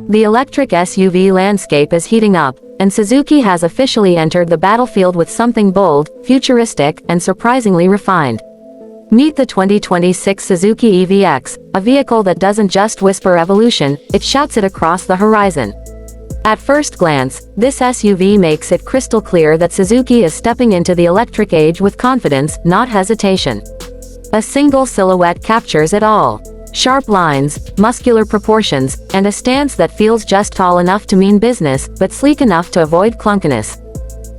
The electric SUV landscape is heating up, and Suzuki has officially entered the battlefield with something bold, futuristic, and surprisingly refined. Meet the 2026 Suzuki EVX, a vehicle that doesn't just whisper evolution, it shouts it across the horizon. At first glance, this SUV makes it crystal clear that Suzuki is stepping into the electric age with confidence, not hesitation. A single silhouette captures it all. Sharp lines, muscular proportions, and a stance that feels just tall enough to mean business, but sleek enough to avoid clunkiness.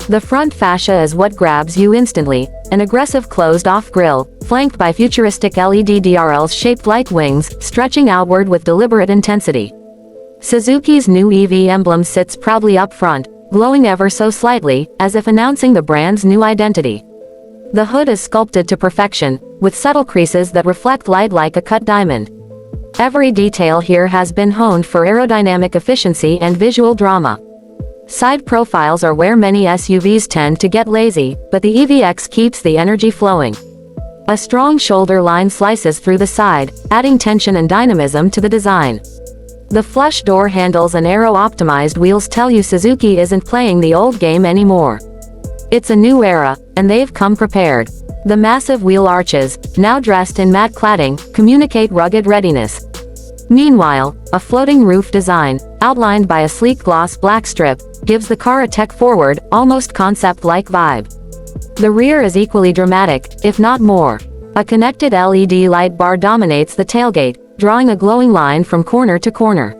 The front fascia is what grabs you instantly, an aggressive closed-off grille, flanked by futuristic LED DRLs shaped like wings, stretching outward with deliberate intensity. Suzuki's new EV emblem sits proudly up front, glowing ever so slightly, as if announcing the brand's new identity. The hood is sculpted to perfection, with subtle creases that reflect light like a cut diamond. Every detail here has been honed for aerodynamic efficiency and visual drama. Side profiles are where many SUVs tend to get lazy, but the EVX keeps the energy flowing. A strong shoulder line slices through the side, adding tension and dynamism to the design. The flush door handles and aero-optimized wheels tell you Suzuki isn't playing the old game anymore. It's a new era, and they've come prepared. The massive wheel arches, now dressed in matte cladding, communicate rugged readiness. Meanwhile, a floating roof design, outlined by a sleek gloss black strip, gives the car a tech-forward, almost concept-like vibe. The rear is equally dramatic, if not more. A connected LED light bar dominates the tailgate, drawing a glowing line from corner to corner.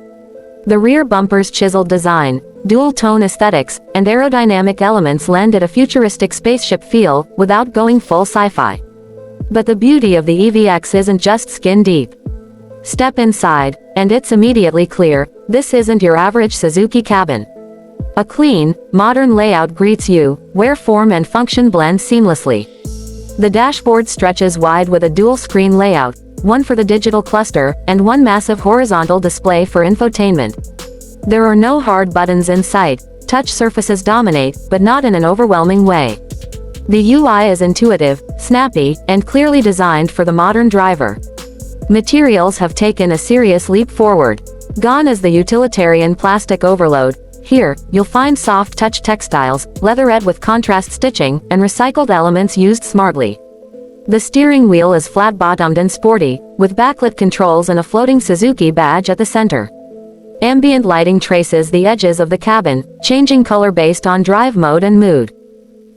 The rear bumper's chiseled design, dual-tone aesthetics, and aerodynamic elements lend it a futuristic spaceship feel, without going full sci-fi. But the beauty of the EVX isn't just skin-deep. Step inside, and it's immediately clear, this isn't your average Suzuki cabin. A clean, modern layout greets you, where form and function blend seamlessly. The dashboard stretches wide with a dual-screen layout, one for the digital cluster, and one massive horizontal display for infotainment. There are no hard buttons in sight, touch surfaces dominate, but not in an overwhelming way. The UI is intuitive, snappy, and clearly designed for the modern driver. Materials have taken a serious leap forward. Gone is the utilitarian plastic overload. Here, you'll find soft touch textiles, leatherette with contrast stitching, and recycled elements used smartly. The steering wheel is flat-bottomed and sporty, with backlit controls and a floating Suzuki badge at the center. Ambient lighting traces the edges of the cabin, changing color based on drive mode and mood.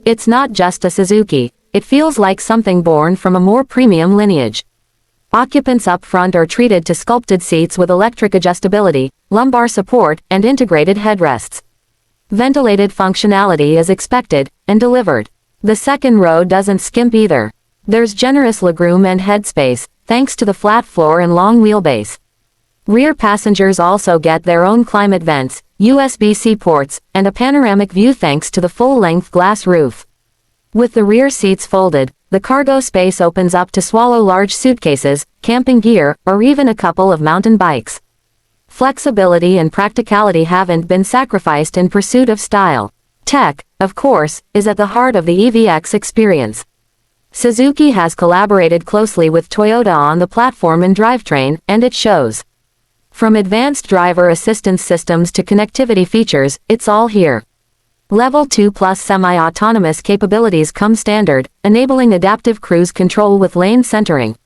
It's not just a Suzuki, it feels like something born from a more premium lineage. Occupants up front are treated to sculpted seats with electric adjustability, lumbar support, and integrated headrests. Ventilated functionality is expected, and delivered. The second row doesn't skimp either. There's generous legroom and headspace, thanks to the flat floor and long wheelbase. Rear passengers also get their own climate vents, USB-C ports, and a panoramic view thanks to the full-length glass roof. With the rear seats folded, the cargo space opens up to swallow large suitcases, camping gear, or even a couple of mountain bikes. Flexibility and practicality haven't been sacrificed in pursuit of style. Tech, of course, is at the heart of the EVX experience. Suzuki has collaborated closely with Toyota on the platform and drivetrain, and it shows. From advanced driver assistance systems to connectivity features, it's all here. Level 2 plus semi-autonomous capabilities come standard, enabling adaptive cruise control with lane centering,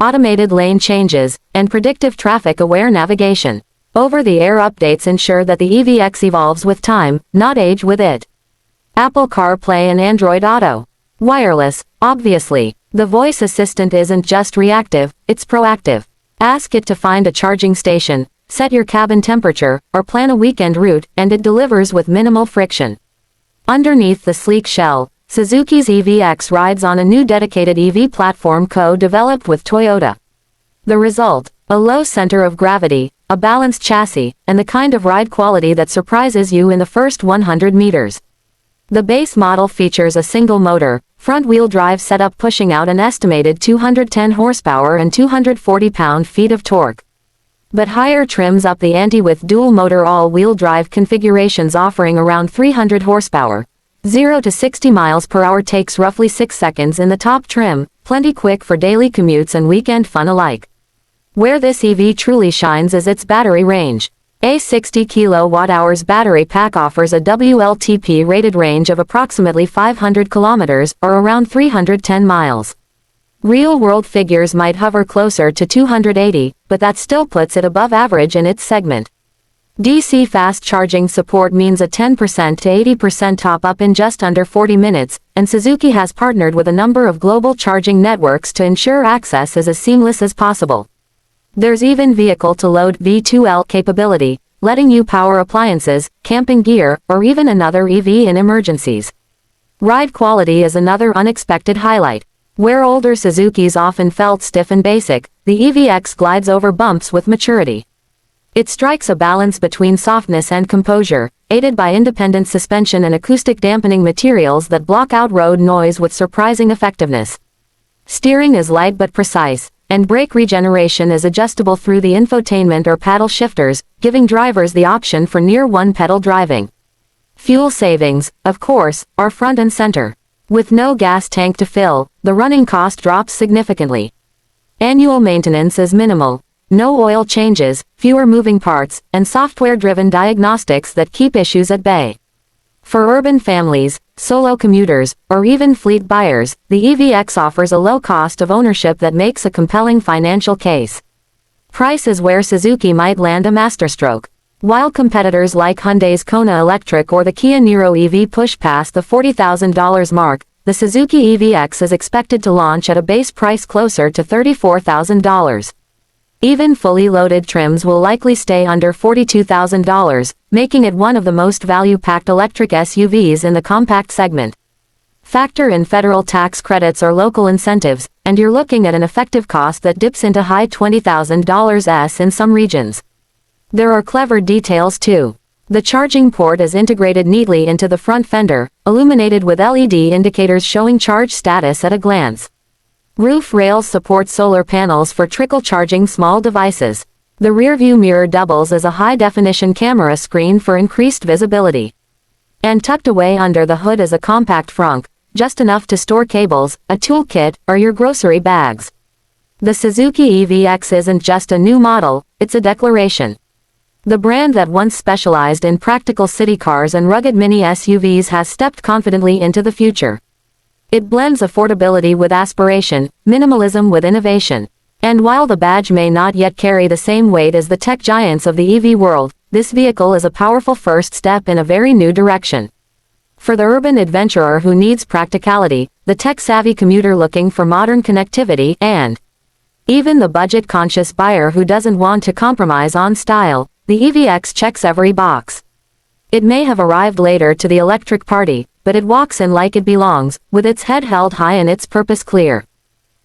automated lane changes, and predictive traffic-aware navigation. Over-the-air updates ensure that the EVX evolves with time, not age with it. Apple CarPlay and Android Auto. Wireless, obviously. The voice assistant isn't just reactive, it's proactive. Ask it to find a charging station, set your cabin temperature, or plan a weekend route, and it delivers with minimal friction. Underneath the sleek shell, Suzuki's EVX rides on a new dedicated EV platform co-developed with Toyota. The result, a low center of gravity, a balanced chassis, and the kind of ride quality that surprises you in the first 100 meters. The base model features a single motor, front-wheel drive setup pushing out an estimated 210 horsepower and 240 pound-feet of torque. But higher trims up the ante with dual-motor all-wheel drive configurations offering around 300 horsepower. 0 to 60 miles per hour takes roughly 6 seconds in the top trim, plenty quick for daily commutes and weekend fun alike. Where this EV truly shines is its battery range. A 60 kWh battery pack offers a WLTP-rated range of approximately 500 kilometers, or around 310 miles. Real-world figures might hover closer to 280, but that still puts it above average in its segment. DC fast charging support means a 10% to 80% top-up in just under 40 minutes, and Suzuki has partnered with a number of global charging networks to ensure access is as seamless as possible. There's even vehicle-to-load V2L capability, letting you power appliances, camping gear, or even another EV in emergencies. Ride quality is another unexpected highlight. Where older Suzukis often felt stiff and basic, the EVX glides over bumps with maturity. It strikes a balance between softness and composure, aided by independent suspension and acoustic dampening materials that block out road noise with surprising effectiveness. Steering is light but precise, and brake regeneration is adjustable through the infotainment or paddle shifters, giving drivers the option for near one-pedal driving. Fuel savings, of course, are front and center. With no gas tank to fill, the running cost drops significantly. Annual maintenance is minimal. No oil changes, fewer moving parts, and software-driven diagnostics that keep issues at bay. For urban families, solo commuters, or even fleet buyers, the EVX offers a low cost of ownership that makes a compelling financial case. Price is where Suzuki might land a masterstroke. While competitors like Hyundai's Kona Electric or the Kia Niro EV push past the $40,000 mark, the Suzuki EVX is expected to launch at a base price closer to $34,000. Even fully loaded trims will likely stay under $42,000, making it one of the most value-packed electric SUVs in the compact segment. Factor in federal tax credits or local incentives, and you're looking at an effective cost that dips into high $20,000s in some regions. There are clever details too. The charging port is integrated neatly into the front fender, illuminated with LED indicators showing charge status at a glance. Roof rails support solar panels for trickle charging small devices. The rearview mirror doubles as a high-definition camera screen for increased visibility. And tucked away under the hood is a compact frunk, just enough to store cables, a toolkit, or your grocery bags. The Suzuki EVX isn't just a new model, it's a declaration. The brand that once specialized in practical city cars and rugged mini SUVs has stepped confidently into the future. It blends affordability with aspiration, minimalism with innovation. And while the badge may not yet carry the same weight as the tech giants of the EV world, this vehicle is a powerful first step in a very new direction. For the urban adventurer who needs practicality, the tech-savvy commuter looking for modern connectivity, and even the budget-conscious buyer who doesn't want to compromise on style, the EVX checks every box. It may have arrived later to the electric party, but it walks in like it belongs, with its head held high and its purpose clear.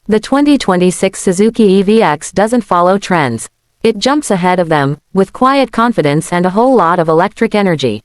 The 2026 Suzuki EVX doesn't follow trends. It jumps ahead of them, with quiet confidence and a whole lot of electric energy.